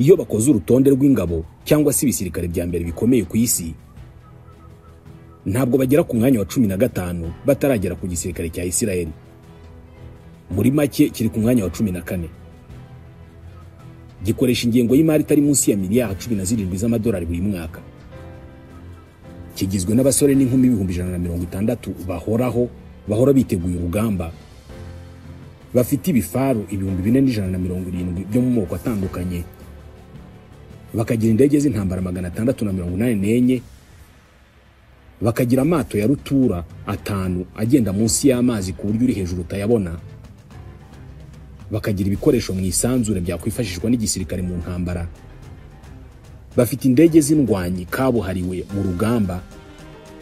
iyo bakoze urutonde rw'ingabo cyangwa se ibisirikare bya mbere bikomeye ku isi, ntabwo bagera ku mwanya wa 15 bataragera ku gisirikare cya Isirayeli. Muri make kiri ku mwanya wa 14. Gikoresha ingengo y'imari itari munsi ya miliyari 17 z'amadolari buri mwaka. Kigizwe n'abasore n'inkumi 160 bahora biteguye urugamba. Bafite ibifaru 4170 byo mu moko atandukanye. Bakagira indege z'intambara 684, bakagira amato ya rutura 5 agenda munsi y'amazi ku buryo uri hejuru utayabona. Bakagira ibikoresho mu isanzure byakwifashishwa n'igisirikare mu ntambara. Bafite indege z'indwanyi kabuhariwe mu rugamba.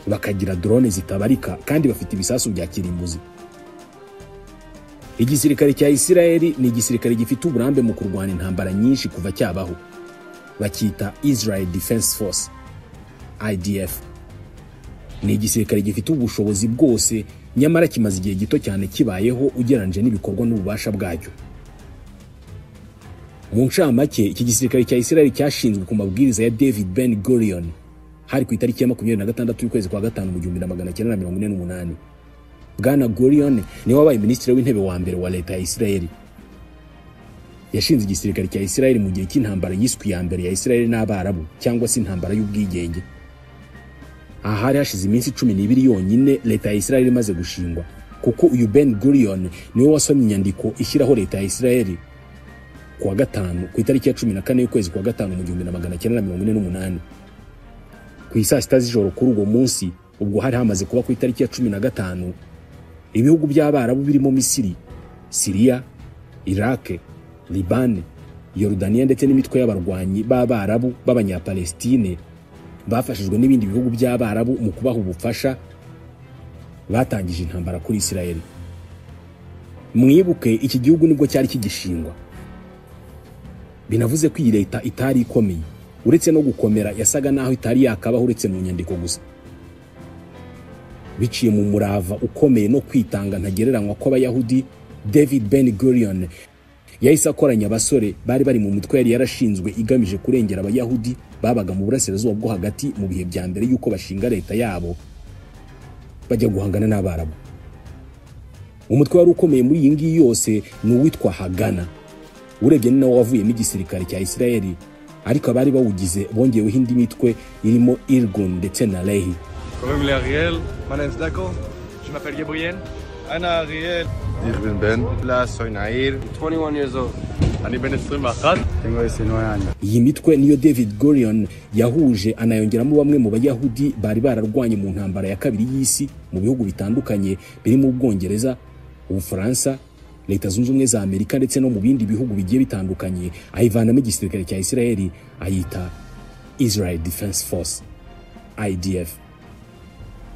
Bakagira drone zitabarika kandi bafite ibisasu bya kirimbuzi. Igisirikare cya Isirayeli ni igisirikare gifite uburambe mu kurwana intambara nyinshi kuva cyabaho. Bakita Israel Defense Force, IDF. Ni igisirikare gifite ubushobozi bwose, nyamara kimaze igihe gito cyane kibayeho ugereranyije n'ibikorwa n'ububasha bwacyo. Mu ncamake, iki gisirikare cya Isirayeli cyashinzwe ku mabwiriza ya David Ben Gurion hari ku itariki ya 26 y'ukwezi kwa 5 mu 1948. Bwana Gurion ni wabaye minisitiri w'intebe wa mbere wa leta ya Isirayeli. Yashinze igisirikare cya Isirayeli mu gihe cy'intambara yiswe ya mbere ya Isirayeli n'Abarabu cyangwa se intambara y'ubwigenge. Aha hari hashize iminsi 12 yonyine leta ya Isirayeli imaze gushingwa, kuko uyu Ben Gurion niwe wasomye inyandiko ishyiraho leta ya Isirayeli kuwa 5 ku itariki ya 14 y'ukwezi kwa 5 mu 1948. Ku isaa 6 z'ijoro kuri uwo munsi, ubwo hari hamaze kuba ku itariki ya 15, ibihugu by'Abarabu birimo Misiri, Syria, Iraq, Liban, Yordania ndetse n'imitwe y'abarwanyi b'Abarabu b'Abanyapalestine bafashijwe n'ibindi bihugu by'Abarabu mu kubaha ubufasha, batangije intambara kuri Isirayeli. Mwibuke iki gihugu nibwo cyari kigishingwa. Binavuze ko iyi leta itari ikomeye, uretse no gukomera yasaga naho itari yakabaho uretse mu nyandiko gusa. Biciye mu murava ukomeye no kwitanga ntagereranywa kw'Abayahudi, David Ben Gurion yahise akoranya abasore bari mu mitwe yari yarashinzwe igamije kurengera Abayahudi babaga mu burasirazuba bwo hagati mu bihe bya mbere yuko bashinga leta yabo bajya guhangana n'Abarabu. Umutwe wari ukomeye muri iyi ngiyi yose ni uwitwa Hagana. Urebye ni nawo wavuyemo igisirikare cya Isirayeli, ariko abari bawugize bongeyeho indi mitwe irimo Irgun ndetse na Lehi. Ariel, je m'appelle Gabriel. Ana Ariel. Ich bin Ben. Soy Nair. 21 years old. Ani Ben 21. Tengo 19 años. Iyi mitwe niyo David Gurion yahuje anayongeramo bamwe mu Bayahudi bari bararwanye mu ntambara ya kabiri y'isi mu bihugu bitandukanye birimo Ubwongereza, Ubufaransa, Leta Zunze Ubumwe za Amerika ndetse no mu bindi bihugu bigiye bitandukanye. Ayivanamo igisirikare cya Isirayeli ayita Israel Defense Force, IDF.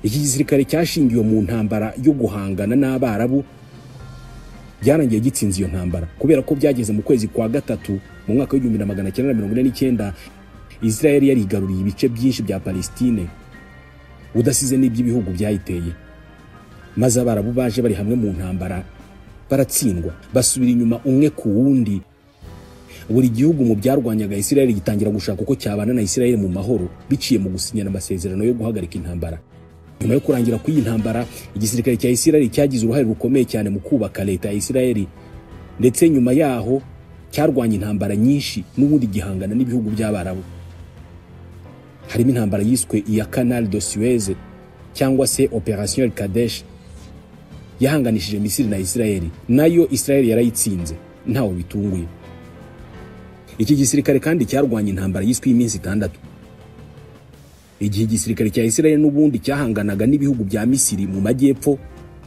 Iki gisirikare cyashingiwe mu ntambara yo guhangana n'Abarabu byarangiye gitsinze iyo ntambara kubera ko byageze mu kwezi kwa 3 mu mwaka wa 1949 Isirayeli yarigaruriye ibice byinshi bya Palestine udasize n'iby'ibihugu byayiteye, maze Abarabu baje bari hamwe mu ntambara baratsindwa basubira inyuma umwe ku wundi. Buri gihugu mu byarwanyaga Isirayeli gitangira gushaka uko cyabana na Isirayeli mu mahoro biciye mu gusinyana amasezerano yo guhagarika intambara. Nyuma yo kurangira kw'iyi ntambara, igisirikare cya Isirayeli cyagize uruhare rukomeye cyane mu kubaka leta ya Isirayeli, ndetse nyuma yaho cyarwanya intambara nyinshi n'ubundi gihangana n'ibihugu by'Abarabu. Harimo intambara yiswe iya Canal de Suez cyangwa se Operation Kadesh yahanganishije Misiri na Isirayeli, nayo Isirayeli yarayitsinze ntawe bitunguye. Iki gisirikare kandi cyarwanya intambara yiswe iminsi 6. Igihe igisirikare cya Isirayeli n'ubundi cyahanganaga n'ibihugu bya Misiri mu majyepfo,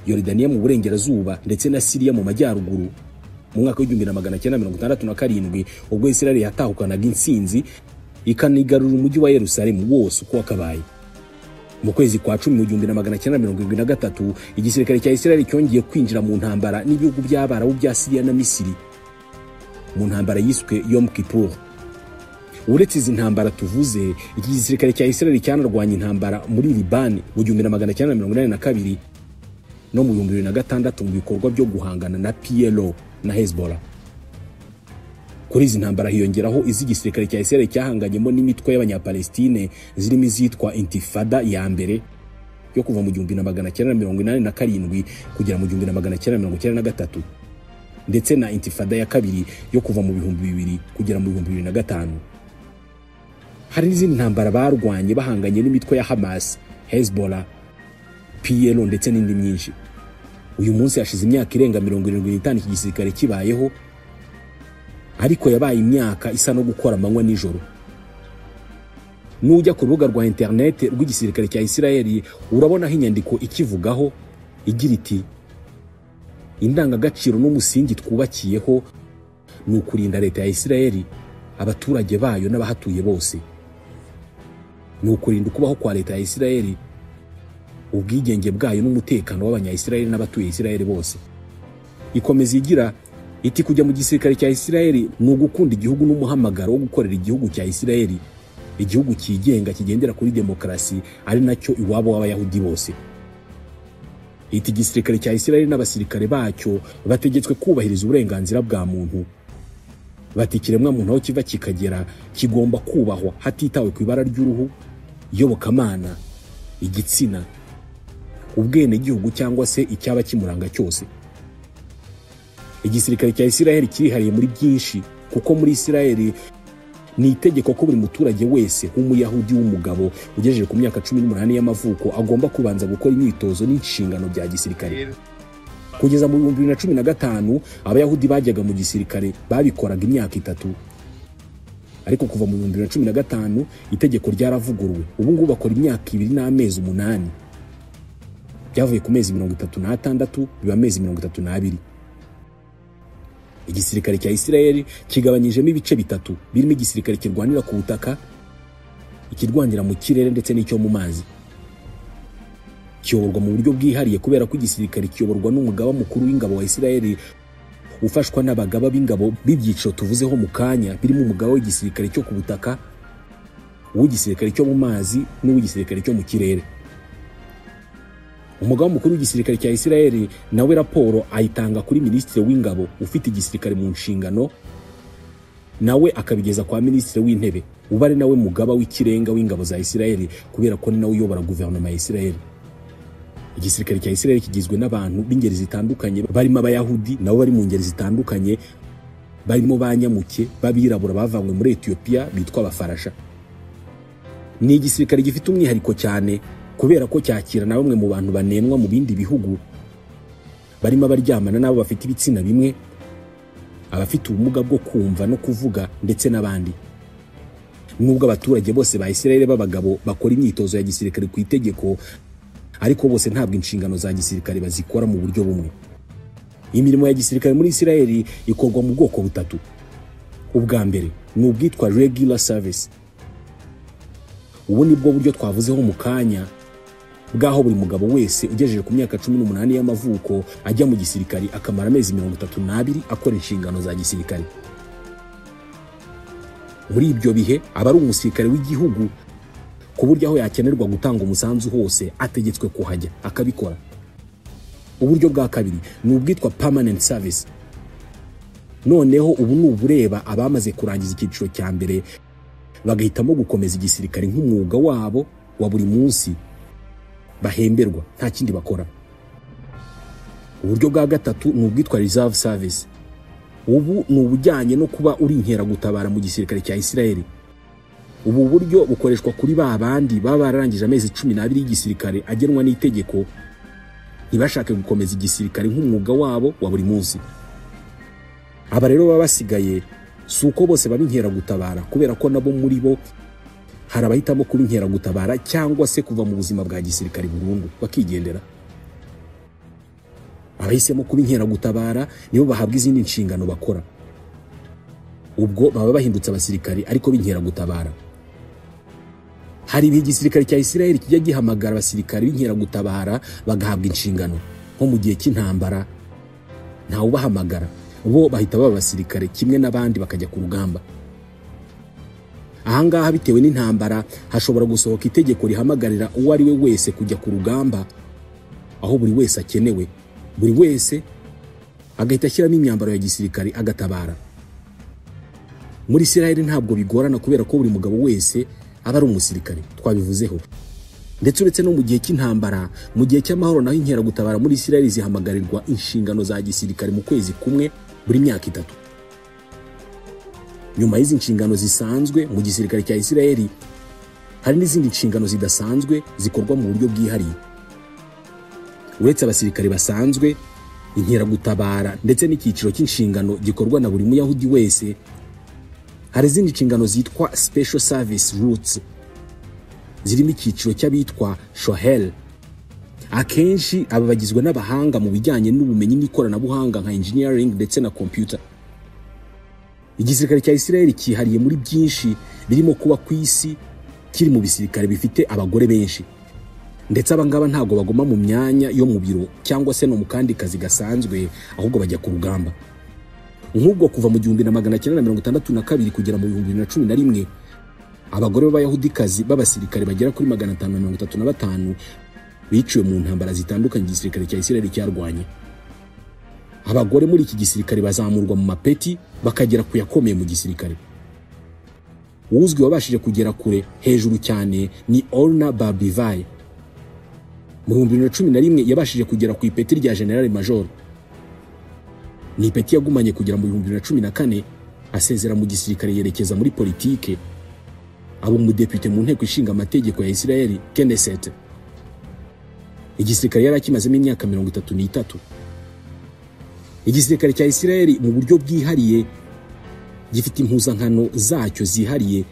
Yordania mu burengerazuba ndetse na Syria mu majyaruguru, mu mwaka wa 1967 ubwo Isirayeli yatahukanaga intsinzi ikanigarura umujyi wa Yerusalemu wose uko wakabaye. Mu kwezi kwa 10 mu 1973 igisirikare cya Isirayeli cyongeye kwinjira mu ntambara n'ibihugu by'Abarabu bya Syria na Misiri mu ntambara yiswe Yom Kippur. Uretse izi ntambara tuvuze, iki gisirikare cya Isirayeli cyanarwanya intambara muri Liban mu 1982 no mu 2006 mu bikorwa byo guhangana na PLO na Hezbollah. Kuri izi ntambara hiyongeraho iz'igisirikare cya Israel cyahanganyemo n'imitwe y'abanyapalestine zirimo izitwa Intifada ya mbere yo kuva mu 1987 kugera mu 1993 ndetse na Intifada ya kabiri yo kuva mu 2000 kugera mu 2005. Hari n'izindi ntambara barwanye bahanganye n'imitwe ya Hamas, Hezbollah, PLO ndetse n'indi myinshi. Uyu munsi hashize imyaka irenga 75 iki gisirikare kibayeho, ariko yabaye imyaka isa no gukora amanywa nijoro. Nujya ku rubuga rwa internet rw'igisirikare cya Israel urabonaho inyandiko ikivugaho igira iti indangagaciro n'umusingi twubakiyeho ni ukurinda leta ya Israel, abaturage bayo n'abahatuye bose. Ni ukurinda ukubaho kwa leta ya Israel, ubwigenge bwayo n'umutekano w'abanya-Israel n'abatuye Israel bose. Ikomeza igira iti kujya mu gisirikare cya Israel ni ugukunda igihugu n'umuhamagaro wo gukorera igihugu cya Israel, igihugu kigenga kigendera kuri demokarasi ari nacyo iwabo w'abayahudi bose. Iti gisirikare cya Israel n'abasirikare bacyo bategetswe kubahiriza uburenganzira bwa muntu. Bati ikiremwa muntu aho kiva kikagera kigomba kubahwa hatitawe ku ibara ry'uruhu, iyobokamana, igitsina, ubwene gihugu cyangwa se icyaba kimuranga cyose. Igisirikare cya Israel kirihariye muri byinshi, kuko muri Israel ni itegeko ko buri muturage wese w'umuyahudi w'umugabo ugejeje ku myaka 18 y'amavuko agomba kubanza gukora imyitozo n'inshingano bya gisirikare. Kugeza mu 2015 abayahudi bajyaga mu gisirikare babikoraga imyaka 3, ariko kuva mu 2015 itegeko ryaravuguruwe, ubu ngubu bakora imyaka 2 n'amezi 8. Byavuye ku mezi 36 biba amezi 32. Igisirikare cya Israel kigabanyijemo ibice bitatu, birimo igisirikare kirwanira ku butaka, ikirwanira mu kirere ndetse n'icyo mu mazi. Kiyoborwa mu buryo bwihariye kubera ko igisirikare kiyoborwa n'umugaba mukuru w'ingabo wa Israel ufashwa n'abagaba b'ingabo b'ibyiciro tuvuzeho mu kanya, birimo umugaba w'igisirikare cyo ku butaka, uw'igisirikare cyo mu mazi n'uw'igisirikare cyo mu kirere. Umugaba mukuru w'igisirikare cya Israel nawe raporo ayitanga kuri minisitiri w'ingabo ufite igisirikare mu nshingano, nawe akabigeza kwa minisitiri w'intebe ubare nawe mugaba w'ikirenga w'ingabo za Israel, kubera ko ni nawe uyobora guverinoma ya Israel. Igisirikare cya Israel kigizwe n'abantu b'ingeri zitandukanye, barimo abayahudi nabo bari mu ngeri zitandukanye, barimo banyamuke babirabura bavanywe muri Ethiopia bitwa abafarasha. Ni igisirikare gifite umwihariko cyane kubera ko cyakira na bamwe mu bantu banenwa mu bindi bihugu, barimo abaryamana nabo bafite ibitsina bimwe, abafite ubumuga bwo kumva no kuvuga ndetse n'abandi. Nubwo abaturage bose ba Israel b'abagabo bakora imyitozo ya gisirikare ku itegeko, ariko bose ntabwo inshingano za gisirikare bazikora mu buryo bumwe. Imirimo ya gisirikare muri Israel ikorwa mu bwoko butatu. Ubwa mbere ni ubwitwa regular service. Ubu ni bwo buryo twavuzeho mu kanya, bwaho buri mugabo wese ugejeje ku myaka 18 y'amavuko ajya mu gisirikare akamara amezi 32 akora inshingano za gisirikare. Muri ibyo bihe aba ari umusirikare w'igihugu, ku buryo aho yakenerwa gutanga umusanzu hose ategetswe kuhajya akabikora. Uburyo bwa kabiri ni ubwitwa permanent service. Noneho ubu ni ubureba abamaze kurangiza icyiciro cya mbere bagahitamo gukomeza igisirikare nk'umwuga wabo wa buri munsi, bahemberwa nta kindi bakora. Uburyo bwa gatatu ni ubwitwa reserve service. Ubu ni ubujyanye no kuba uri inkera gutabara mu gisirikare cya Israel. Ubu buryo bukoreshwa kuri ba bandi baba bararangije amezi 12 y'igisirikare agenwa n'itegeko, ntibashake gukomeza igisirikare nk'umwuga wabo wa buri munsi. Aba rero baba basigaye suko bose baba inkera gutabara, kubera ko nabo muri bo hari abahitamo kuba inkera gutabara cyangwa se kuva mu buzima bwa gisirikare burundu bakigendera. Abahisemo kuba inkera gutabara nibo bahabwa izindi nshingano bakora, ubwo baba bahindutse abasirikare ariko b'inkera gutabara. Hari ibihe igisirikare cya Israel kijya gihamagara abasirikare b'inkera gutabara bagahabwa inshingano, nko mu gihe cy'intambara ntawe ubahamagara, bo bahita baba abasirikare kimwe n'abandi bakajya ku rugamba. Ahangaha bitewe n'intambara hashobora gusohoka itegeko rihamagarira uwo ari we wese kujya ku rugamba, aho buri wese akenewe, buri wese agahita ashyiramo imyambaro ya gisirikare agatabara. Muri Isirayeli ntabwo bigorana kubera ko buri mugabo wese aba ari umusirikare, twabivuzeho. Ndetse uretse no mu gihe cy'intambara, mu gihe cy'amahoro naho inkeragutabara muri Isirayeli zihamagarirwa inshingano za gisirikare mu kwezi kumwe buri myaka 3. Nyuma y'izi nshingano zisanzwe mu gisirikare cya Isirayeli, hari n'izindi nshingano zidasanzwe zikorwa mu buryo bwihariye. Uretse abasirikare basanzwe, inkeragutabara ndetse n'icyiciro cy'inshingano gikorwa na buri muyahudi wese, hari izindi nshingano zitwa special service routes, zirimo icyiciro cy'abitwa shohel. Akenshi aba bagizwe n'abahanga mu bijyanye n'ubumenyi n'ikoranabuhanga nka engineering ndetse na computer. Igisirikare cya Isirayeli cyihariye muri byinshi birimo kuba ku isi kiri mu bisirikare bifite abagore benshi, ndetse abangaba ntago bagoma mu myanya yo mu biro cyangwa se no mu kandi kazi gasanzwe, ahubwo bajya ku rugamba. Nk'ubwo kuva mu 1962 kugera mu 2011, abagore b'abayahudikazi b'abasirikare bagera kuri 535 biciwe mu ntambara zitandukanye igisirikare cya Isirayeli cyarwanye. Abagore muri iki gisirikare bazamurwa mu mapeti bakagera ku yakomeye mu gisirikare. Uzwi wabashije kugera kure hejuru cyane ni Orna Barbivai. Mu 2011 yabashije kugera ku ipeti rya General Major. Ni ipeti yagumanye kugera mu 2014, asezera mu gisirikare yerekeza muri politike, abo mu depute mu nteko ishinga amategeko ya Isirayeli Knesset. Igisirikare yarakimazemo imyaka 33. Igisirikare cya Isirayeli mu buryo bwihariye gifite impuzankano zacyo zihariye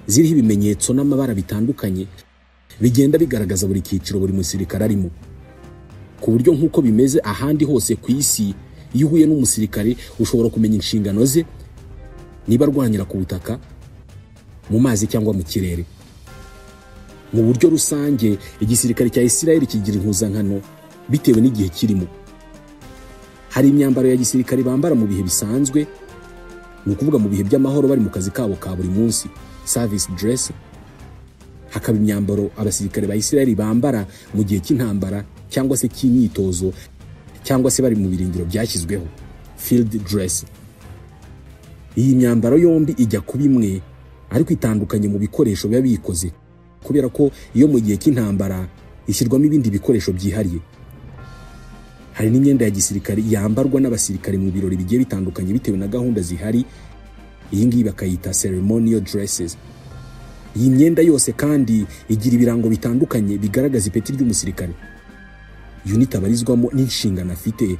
ziriho ibimenyetso n'amabara bitandukanye bigenda bigaragaza buri cyiciro buri musirikare arimo, ku buryo nk'uko bimeze ahandi hose ku isi. Iyo uhuye n'umusirikare ushobora kumenya inshingano ze, niba arwanira ku butaka, mu mazi cyangwa mu kirere. Mu buryo rusange igisirikare cya Isirayeli kigira impuzankano bitewe n'igihe kirimo. Hari imyambaro ya gisirikare bambara mu bihe bisanzwe, ni ukuvuga mu bihe by'amahoro bari mu kazi kabo ka buri munsi, service dress. Hakaba imyambaro abasirikare ba Isirayeli bambara mu gihe cy'intambara cyangwa se cy'imyitozo, cyangwa se bari mu birindiro byashyizweho, field dress. Iyi myambaro yombi ijya kuba imwe, ariko itandukanye mu bikoresho biba bikoze, kubera ko iyo mu gihe cy'intambara ishyirwamo ibindi bikoresho byihariye. Hari n'imyenda ya gisirikare yambarwa n'abasirikare mu birori bigiye bitandukanye bitewe na gahunda zihari. Iyi ngiyi bakayita ceremonial dresses. Iyi myenda yose kandi igira ibirango bitandukanye bigaragaza ipeti ry'umusirikare, unit abarizwamo n'inshingano afite,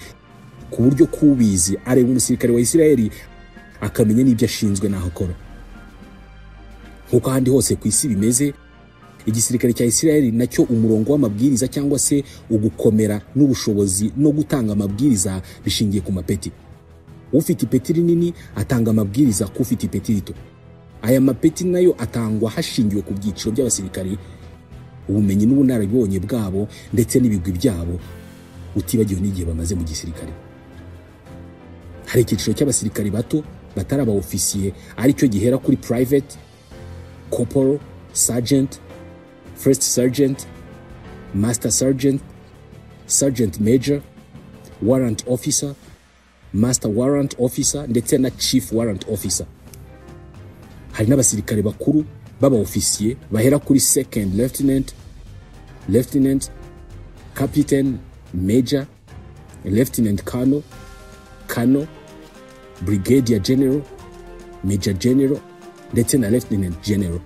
ku buryo kubizi areba umusirikare wa Isirayeli akamenya n'ibyo ashinzwe n'aho akora. Nk'uko ahandi hose ku isi bimeze, igisirikare cya Isirayeli nacyo umurongo w'amabwiriza cyangwa se ugukomera n'ubushobozi no gutanga amabwiriza bishingiye ku mapeti. Ufite ipeti rinini atanga amabwiriza ku ufite ipeti rito. Aya mapeti nayo atangwa hashingiwe ku byiciro by'abasirikare, ubumenyi n'ubunararibonye bwabo ndetse n'ibigwi byabo, utibagiwe n'igihe bamaze mu gisirikare. Hari icyiciro cy'abasirikare bato batari aba ofisiye, aricyo gihera kuri private, corporal, sergeant, first sergeant, master sergeant, sergeant major, warrant officer, master warrant officer ndetse na chief warrant officer. Hari n'abasirikare bakuru baba ofisiye bahera kuri second lieutenant, lieutenant, captain, major, lieutenant colonel, colonel, brigadier general, major general ndetse na lieutenant general.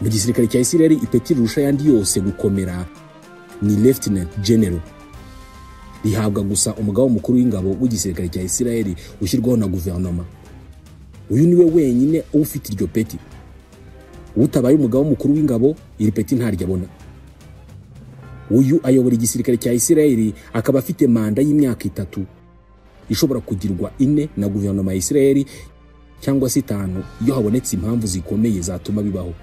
Mu gisirikare cya Isirayeli ipeti rirusha yandi yose gukomera ni lieutenant general. Rihabwa gusa umugaba mukuru w'ingabo w'igisirikare cya Isirayeli ushyirwaho na guverinoma. Uyu niwe wenyine ufite iryo peti. Utabaye umugaba mukuru w'ingabo iri peti ntaryabona. Uyu ayobora igisirikare cya Isirayeli akaba afite manda y'imyaka 3 ishobora kugirwa 4 na guverinoma ya Isirayeli cyangwa se 5 iyo habonetse impamvu zikomeye zatuma bibaho.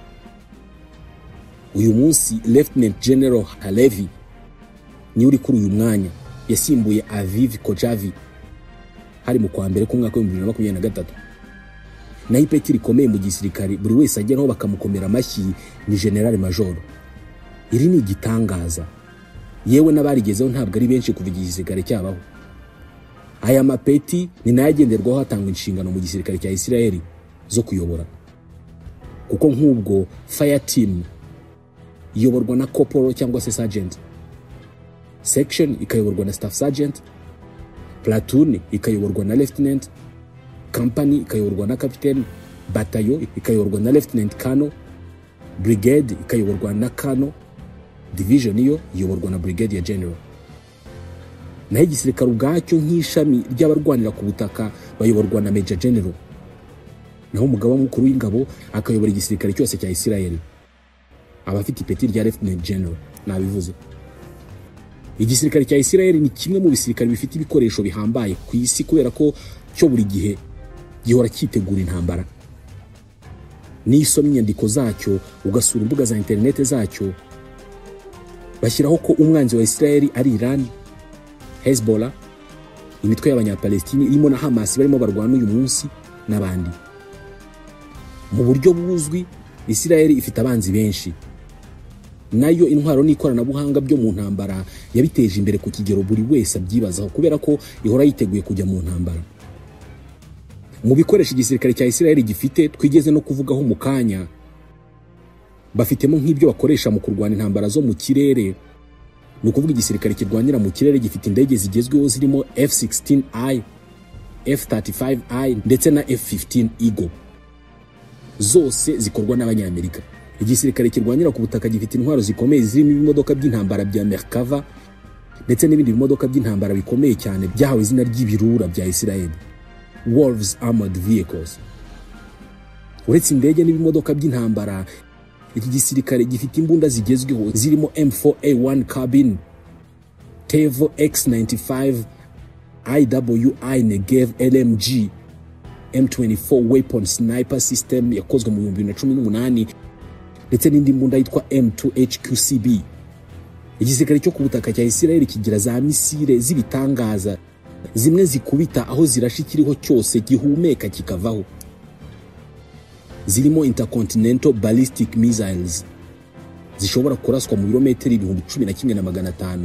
Uyu munsi Lieutenant General Halevi ni uri kuri uyu mwanya, yasimbuye Aviv Kojavi hari mu kwa mbere ku mwaka wa 2023. Na ipeti rikomeye mu gisirikare buri wese ageraho bakamukomera amashyi ni General Major. Iri ni igitangaza, yewe n'abarigezeho ntabwo ari benshi kuva igisirikare cyabaho. aya mapeti ni nayo agenderwaho hatangwa inshingano mu gisirikare cya Isirayeli zo kuyobora, kuko nk'ubwo fire team iyoborwa na corporal cyangwa se sergeant, section ikayoborwa na staff sergeant, platoon ikayoborwa na lieutenant, company ikayoborwa na captain, battalion ikayoborwa na lieutenant colonel, brigade ikayoborwa na colonel, division iyo iyoborwa na brigadier general. Naho igisirikare ubwacyo nk'ishami ry'abarwanira ku butaka bayoborwa na major general, naho umugaba mukuru w'ingabo akayobora igisirikare cyose cya Isirayeli, abafite ipeti rya lieutenant general. Nabivuze, igisirikare cya Isirayeli ni kimwe mu bisirikare bifite ibikoresho bihambaye ku isi, kubera ko cyo buri gihe gihora cyitegura intambara. N'isomye inyandiko zacyo ugasura imbuga za internet zacyo, bashyiraho ko umwanzi wa Isirayeli ari Iran, Hezbollah, imitwe y'abanyapalestine irimo na Hamas barimo barwana uyu munsi n'abandi. Mu buryo buzwi, Isirayeli ifite abanzi benshi, nayo intwaro n'ikoranabuhanga byo mu ntambara yabiteje imbere ku kigero buri wese abyibazaho, kubera ko ihora yiteguye kujya mu ntambara. Mu bikoresho igisirikare cya Isirayeli gifite twigeze no kuvugaho mu kanya, bafitemo nk'ibyo bakoresha mu kurwana intambara zo mu kirere. Ni ukuvuga igisirikare kirwanira mu kirere gifite indege zigezweho zirimo F-16I, F-35I ndetse na F-15 Eagle, zose zikorwa n'Abanyamerika. Igisirikare kirwanira ku butaka gifite intwaro zikomeye zirimo ibimodoka by'intambara bya Merkava ndetse n'ibindi bimodoka by'intambara bikomeye cyane byahawe izina ry'ibirura bya Isirayeli, Wolves Armored Vehicles. Uretse indege n'ibimodoka by'intambara, iki gisirikare gifite imbunda zigezweho zirimo M4A1 Carbine, Tevo X95, IWI Negev LMG, M24 Weapon Sniper System yakozwe mu 2018 ndetse n'indi mbunda yitwa M2HQCB. Igisirikare cyo ku butaka cya Isirayeli kigira za misile z'ibitangaza, zimwe zikubita aho zirashikiriho cyose gihumeka kikavaho, zirimo intercontinental ballistic missiles zishobora kuraswa mu birometero 11,500.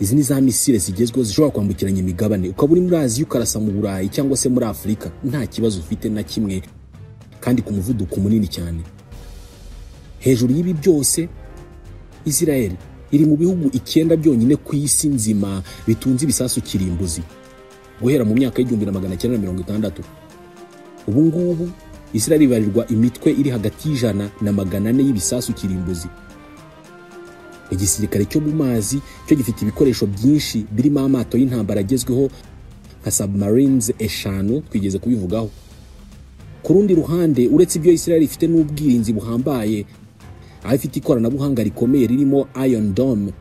Izi ni za misile zigezweho zishobora kwambukiranya imigabane, ukaba uri muri Aziya ukarasa mu Burayi cyangwa se muri Afurika nta kibazo ufite na kimwe, kandi ku muvuduko munini cyane. Hejuru y'ibi byose, Isirayeli iri mu bihugu 9 byonyine ku isi nzima bitunze ibisasu kirimbuzi guhera mu myaka y'1960. Ubu ngubu Isirayeli ibarirwa imitwe iri hagati y'100 na 400 y'ibisasu kirimbuzi. Igisirikare cyo mu mazi cyo gifite ibikoresho byinshi birimo amato y'intambara agezweho nka submarines 5 twigeze kubivugaho. Ku rundi ruhande, uretse ibyo Isirayeli ifite n'ubwirinzi buhambaye, afite ikoranabuhanga rikomeye ririmo Iron Dome,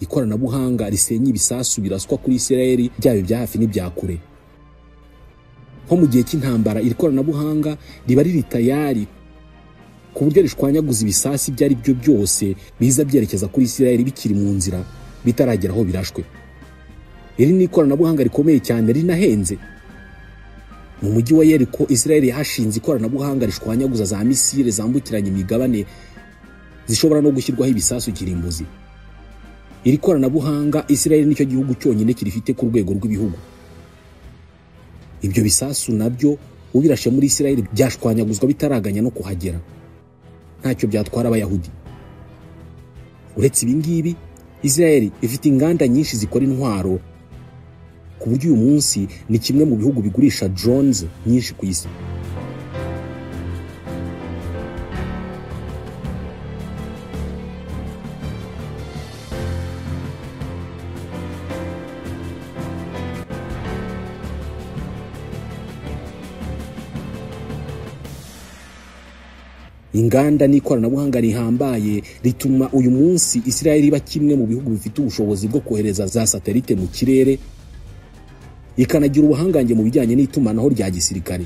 ikoranabuhanga risenya ibisasu biraswa kuri Isirayeli byaba ibya hafi n'ibya kure. Nko mu gihe cy'intambara, iri koranabuhanga riba riri tayari ku buryo rishwanyaguza ibisasi byari byo byose biza byerekeza kuri Isirayeli bikiri mu nzira bitaragera aho birashwe. Iri ni ikoranabuhanga rikomeye cyane rinahenze. Mu mujyi wa Yeriko, Isirayeli yashinze ikoranabuhanga rishwanyaguza za misile zambukiranya imigabane zishobora no gushyirwaho ibisasu kirimbuzi. Iri koranabuhanga Isirayeli nicyo gihugu cyonyine kirifite ku rwego rw'ibihugu. Ibyo bisasu nabyo ubirashe muri Isirayeli byashwanyaguzwa bitaraganya no kuhagera, ntacyo byatwara Abayahudi. Uretse ibi ngibi, Isirayeli ifite inganda nyinshi zikora intwaro, ku buryo uyu munsi ni kimwe mu bihugu bigurisha drones nyinshi ku isi. Inganda n'ikoranabuhanga rihambaye rituma uyu munsi Isirayeli iba kimwe mu bihugu bifite ubushobozi bwo kohereza za satelite mu kirere, ikanagira ubuhangange mu bijyanye n'itumanaho rya gisirikare.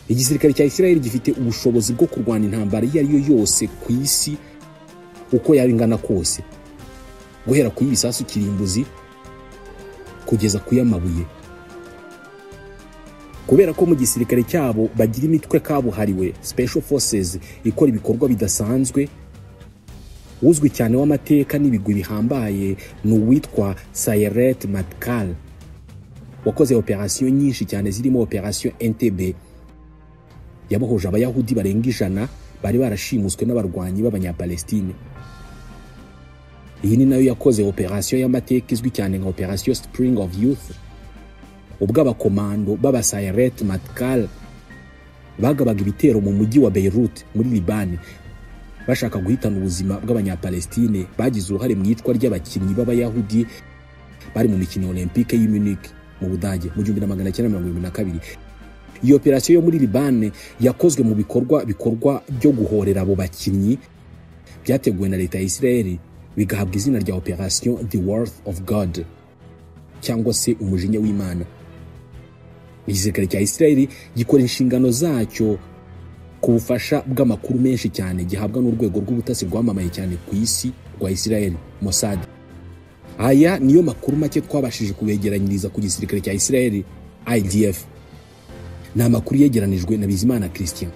Igisirikare cya Isirayeli gifite ubushobozi bwo kurwana intambara iyo ari yo yose ku isi uko yaba ingana kose, guhera ku ibisasu kirimbuzi kugeza ku y'amabuye. Kubera ko mu gisirikare cyabo bagira imitwe kabuhariwe, special forces, ikora ibikorwa bidasanzwe, uzwi cyane w'amateka n'ibigwi bihambaye ni uwitwa Sayeret Matkal wakoze operation nyinshi cyane zirimo operation Entebbe yabohoje abayahudi barenga 100 bari barashimuswe n'abarwanyi b'abanyapalestine. Iyi ni nayo yakoze operation y'amateka izwi cyane nka operation Spring of Youth, ubwo abakomando b'Abasayeret Matkal bagabaga ibitero mu mujyi wa Beirut muri Libani bashaka guhitana ubuzima bw'abanyapalestine bagize uruhare mu yicwa ry'abakinnyi b'abayahudi bari mu mikino Olympique y'i Munich mu Budage mu 1922. Iyo operation yo muri Libani yakozwe mu bikorwa byo guhorera abo bakinnyi byateguwe na leta ya Israel bigahabwa izina rya operation The Wrath of God cyangwa se umujinya w'Imana. Igisirikare cya Israel gikora inshingano zacyo ku bufasha bw'amakuru menshi cyane gihabwa n'urwego rw'ubutasi rwamamaye cyane ku isi rwa Israel, Mossad. Aya niyo makuru make twabashije kubegeranyiriza ku gisirikare cya Israel, IDF. Ni amakuru yegeranijwe na Bizimana Christian.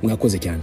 Mwakoze cyane.